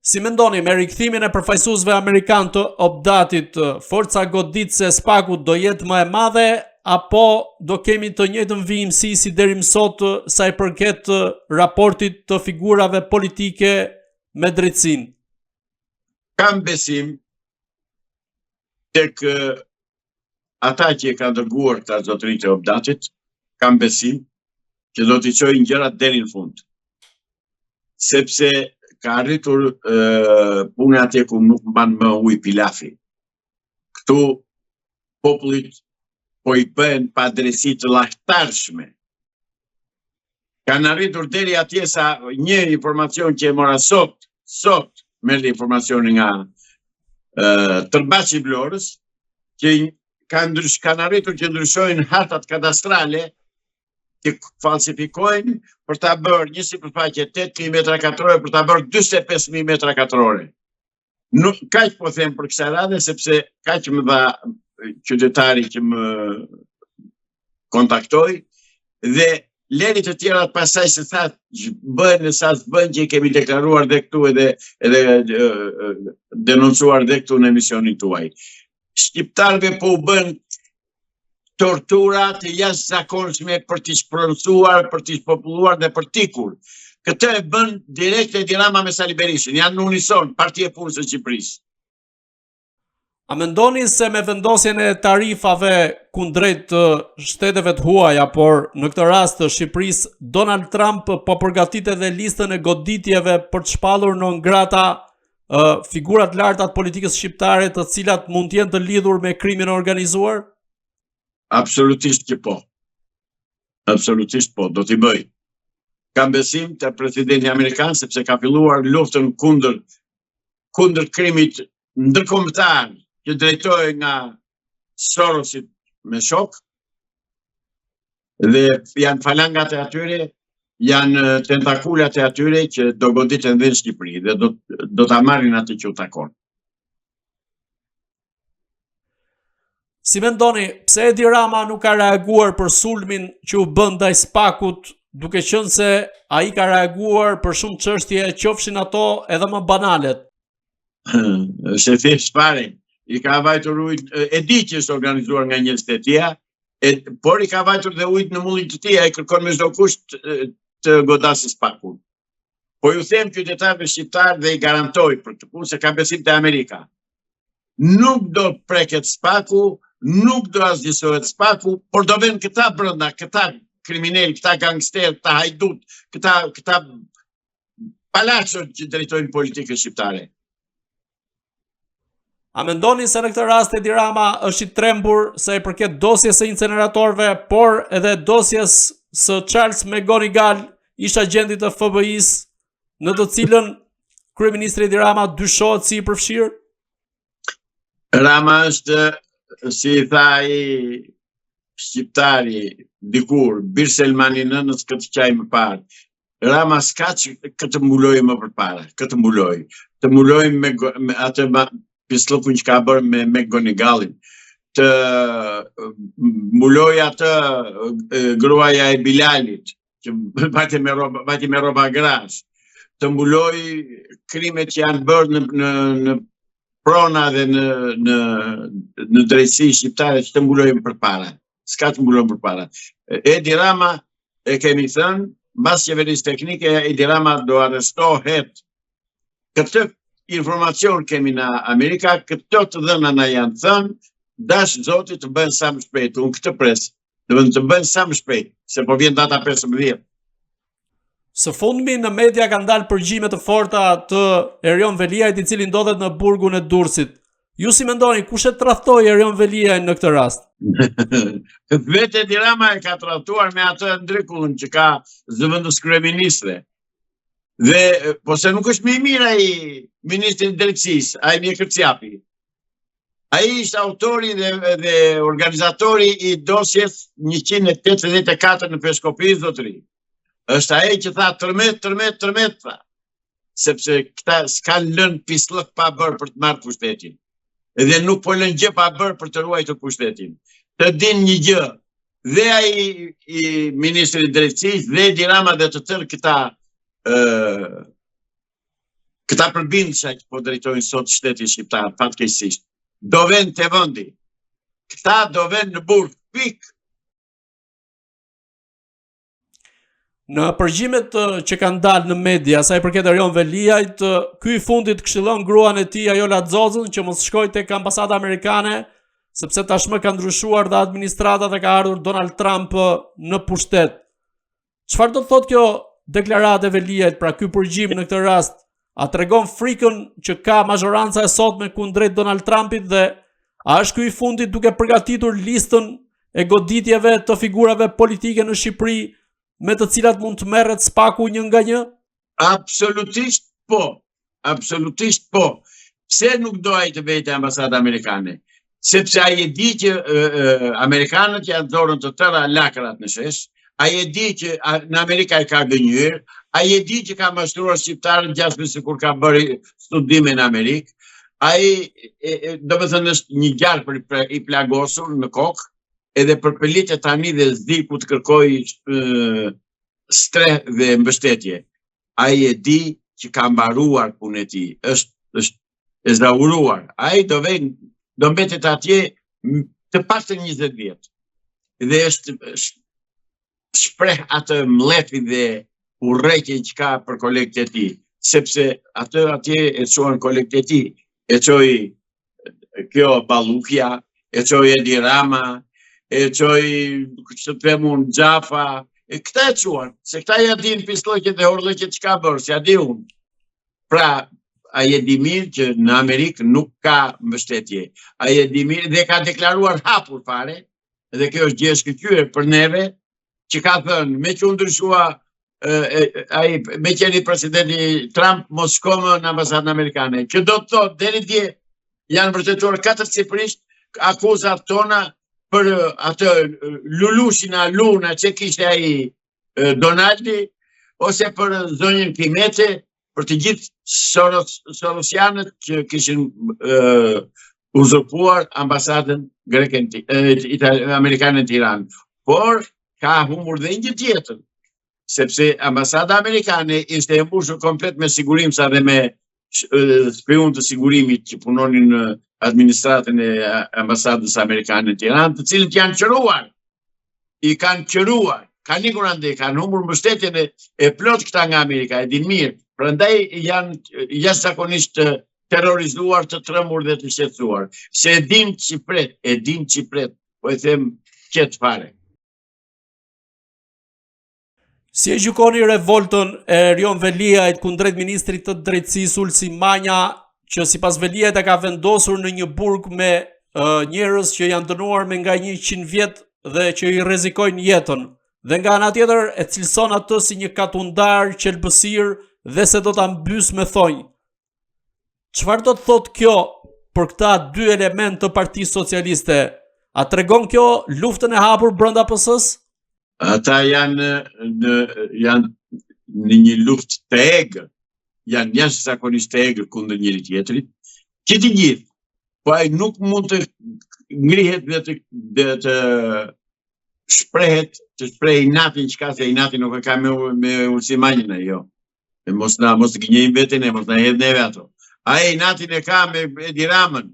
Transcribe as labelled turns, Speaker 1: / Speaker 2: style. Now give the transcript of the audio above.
Speaker 1: Si mendoni, me rikthimin e përfaqësuesve amerikanë të Opdatit, forca goditëse e Spakut do jetë më e madhe apo do kemi të njëjtën vijimësi si deri më sot sa i përket raportit të figurave politike me drejtsinë?
Speaker 2: Kam besim tek ata që e kanë dërguar këta zotërinj të Opdatit, kam besim që do t'i çojnë gjërat deri në fund. Sepse ka arritur puna atje ku nuk mban më ujë pilafi. Këtu popullit po i bën pa drejtësi të llahtarshme. Kanë arritur deri atje sa një informacion që e mora sot merr informacionin nga Tërbaçi i Vlorës, që kanë arritur që ndryshojnë hartat kadastrale, që falsifikojnë për ta bërë një sipërfaqe 8.000 m2 për ta bërë 45.000 m2. Nuk kaq po them për kësaj radhe sepse kaq më dha qytetari që më kontaktoi dhe leri të tjera pasaj se tha bën e sa s'bën që i kemi deklaruar dhe këtu edhe denoncuar dhe këtu në emisionin tuaj. Shqiptarëve po u bën tortura të jashtëzakonshme për t'i shpronësuar, për t'i shpopulluar dhe për t'ikur. Këtë e bën direkt Edi Rama me Sali Berishin, janë në unison, Partia e Punës së Shqipërisë.
Speaker 1: A mendoni se me vendosjen e tarifave kundrejt shteteve të huaja, por në këtë rast të Shqipërisë, Donald Trump po përgatit edhe listën e goditjeve për të shpallur në ngrata figurat larta të politikës shqiptare, të cilat mund të jenë të lidhur me krimin organizuar?
Speaker 2: Absolutisht që po. Absolutisht po, do t'i bëj. Kam besim të presidenti amerikan sepse ka filluar luftën kundër krimit ndërkombëtar që drejtohej nga Sorosit me shok dhe janë falangat e atyre, janë tentakulat e atyre që do goditen dhe në Shqipëri dhe do ta marrin atë që u takon.
Speaker 1: Si mendoni, pse Edi Rama nuk ka reaguar për sulmin që u bën ndaj Spakut, duke qenë se ai ka reaguar për shumë çështje, qofshin ato edhe më banalet?
Speaker 2: Se thjesht fare, i ka vajtur ujt, e di që është organizuar nga njerëz të tij, por i ka vajtur dhe ujt në mullin të tij, ai kërkon me çdo kusht të godasë Spakun. Po ju them qytetarëve shqiptar dhe i garantoj për të punë se ka besim te Amerika. Nuk do preket Spaku, nuk do asgjësohet Spaku, por do vjen këta brenda, këta kriminal, këta gangster, këta hajdut, këta palacot që drejtojnë politikën shqiptare.
Speaker 1: A mendoni se në këtë rast Edi Rama është i trembur sa i përket dosjes së inceneratorëve, por edhe dosjes së Charles McGonigal, ish agjenti të FBI-s, në të cilën kryeministri Edi Rama dyshohet si i përfshirë?
Speaker 2: Rama është, si i tha i shqiptari dikur, Bir Selmani nënës këtë qaj më parë. Rama s'ka që këtë mbuloj më përpara, këtë mbuloj. Të mbuloj me atë pislukun që ka bërë me McGonigalin. Të mbuloj atë gruaja e Bilalit, që vati me roba grash. Të mbuloj krimet që janë bërë në prona dhe në drejtësi shqiptare që të mbulojmë përpara. S'ka të mbulojmë përpara. Edi Rama, e kemi thënë, mbas qeverisë teknike, Edi Rama do arrestohet. Këtë informacion kemi në Amerika, këto të dhëna na janë thënë, dash Zoti të bëhen sa më shpejt. Unë këtë pres, të bëhen sa më shpejt, se po vjen data 15.
Speaker 1: Së fundmi në media kanë dalë përgjime të forta të Erion Veliajt, i cili ndodhet në burgun e Durrësit. Ju si mendoni, kush e tradhtoi Erion Veliajin në këtë rast?
Speaker 2: Vetë Edi Rama e ka tradhtuar me atë ndrykullën që ka zëvendës kryeministre. Dhe po se nuk është më i mirë ai ministri i drejtësisë, ai Mje Kërciapi. Ai ishte autori dhe organizatori i dosjes 184 në Peshkopi, zotëri. Është ai që tha tërmet, tha. Sepse këta s'kan lënë pislëk pa bërë për të marrë pushtetin. Edhe nuk po lënë gjë pa bërë për të ruajtur pushtetin. Të din një gjë, dhe ai i ministri i drejtësisë, dhe Edi Rama dhe të tërë këta Këta përbindësha që po drejtojnë sot shteti shqiptar, fatkeqësisht, do vend të vendi. Këta do vend në burg, pikë.
Speaker 1: Në përgjimet që kanë dalë në media, sa i përket Erion Veliajt, ky i fundit këshillon gruan e tij Ajola Xozën që mos shkojë tek ambasada amerikane, sepse tashmë ka ndryshuar dhe administrata dhe ka ardhur Donald Trump në pushtet. Çfarë do të thotë kjo deklaratë e Veliajt, pra ky përgjim në këtë rast, a tregon frikën që ka mazhoranca e sotme kundrejt Donald Trumpit dhe a është ky i fundit duke përgatitur listën e goditjeve të figurave politike në Shqipëri me të cilat mund të merret spaku një nga një?
Speaker 2: Absolutisht po. Absolutisht po. Pse nuk do ai të vete ambasada amerikane? Sepse ai e di që amerikanët janë dorën të tëra lakrat në shesh, ai e di që në Amerika e ka gënjur, ai e di që ka mashtruar shqiptarët gjashtë se kur ka bërë studime në Amerikë, ai do të thënë është një gjarë i plagosur në kokë, edhe për pëllit e tani dhe zdi ku të kërkoj streh dhe mbështetje. Ai e di që ka mbaruar punë e tij, është ezauruar. Ai do mbetet atje të paktën 20 vjet. Dhe është shpreh atë mlefi dhe urrëtitjen që ka për kolegët e tij, sepse atë atje e çuan kolegët e tij, e çoi kjo Ballukja, e çoi Edi Rama, e çoi që të them unë Xhafa, e këta e çuan, se këta ja din pistollëqet dhe horllëqet çka bërë, si ja di unë. Pra, ai e di mirë që në Amerikë nuk ka mbështetje. Ai e di mirë dhe ka deklaruar hapur fare, dhe kjo është gjë e shkëlqyer për neve, që ka thënë, me që u ndryshua me qenë presidenti Trump mos shko më në ambasadën amerikane, që do të thotë deri dje janë vërtetuar 400% akuzat tona për atë lulushin a luna që kishte ai Donaldi, ose për zonjën Kimete, për të gjithë sorosianët që kishin uzurpuar ambasadën amerikane në Tiranë. Por ka humbur dhe një tjetër, sepse ambasada amerikane ishte e mbushur komplet me sigurimsa dhe me spion të sigurimit që punonin në administratën e ambasadës amerikane në Tiranë, të cilët janë qëruar. I kanë qëruar, kanë ikur ande, kanë humbur mbështetjen e plot këta nga Amerika, e din mirë. Prandaj janë jashtëzakonisht terrorizuar, të trembur dhe të shqetësuar. Se e din çipret, po e them qet fare.
Speaker 1: Si e gjykoni revoltën e Erion Veliajt kundrejt ministrit të drejtësisë Ulsi Manja, që sipas Veliajt e ka vendosur në një burg me njerëz që janë dënuar me nga 100 vjet dhe që i rrezikojnë jetën, dhe nga ana tjetër e cilëson atë si një katundar, qelbësir dhe se do ta mbys me thonjë. Çfarë do të thotë kjo për këta dy element të Partisë Socialiste? A tregon kjo luftën e hapur brenda PS-s?
Speaker 2: Ata janë në një luftë të egër, janë jashtëzakonisht të egër kundër njëri tjetrit, që të gjithë, po ai nuk mund të ngrihet dhe të shprehet, të shpreh inatin që ka, se inatin nuk e ka me Ulsi Manjën, jo. Mos të gënjejmë veten e mos na hedh neve ato. Ai inatin e ka me Edi Ramën,